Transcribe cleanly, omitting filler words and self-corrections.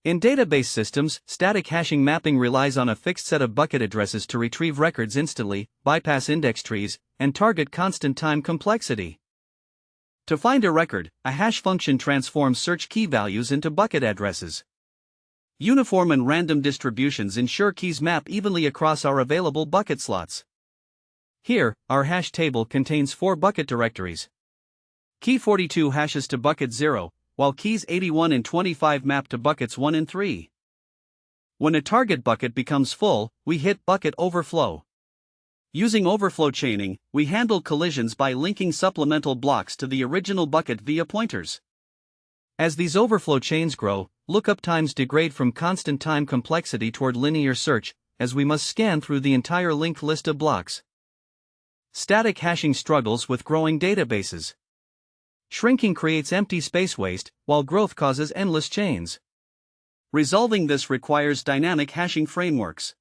In database systems, static hashing mapping relies on a fixed set of bucket addresses to retrieve records instantly, bypass index trees, and target constant time complexity. To find a record, a hash function transforms search key values into bucket addresses. Uniform and random distributions ensure keys map evenly across our available bucket slots. Here, our hash table contains 4 bucket directories. Key 42 hashes to bucket 0, while keys 81 and 25 map to buckets 1 and 3. When a target bucket becomes full, we hit bucket overflow. Using overflow chaining, we handle collisions by linking supplemental blocks to the original bucket via pointers. As these overflow chains grow, lookup times degrade from constant time complexity toward linear search, as we must scan through the entire linked list of blocks. Static hashing struggles with growing databases. Shrinking creates empty space waste, while growth causes endless chains. Resolving this requires dynamic hashing frameworks.